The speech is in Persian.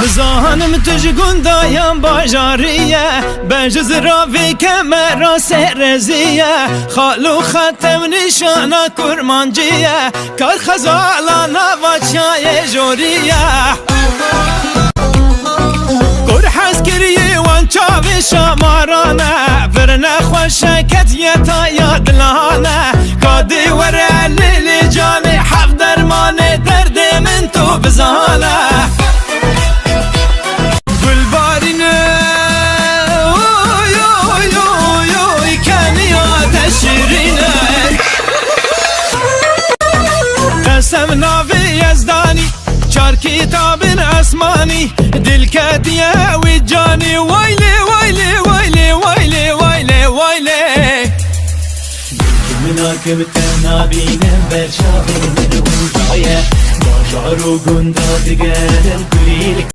بزانم تجگون دایم باجاریه بجز راوی کمرا سرزیه خالو ختم نشانا کرمانجیه کار خزالانا و چای جوریه گر حس کریه وان چاوی شمارانه ورنه خوشکت یتا یادلانه کادی وره لیلی جانی حف درمانه درد من تو بزانه قسم ناوی یزدانی چار کتاب اسمانی دل کتیه وی جانی ویلی ویلی ویلی ویلی ویلی ویلی مناکم تنابینم برشاوی من روزایه با شعر و گنده دیگرم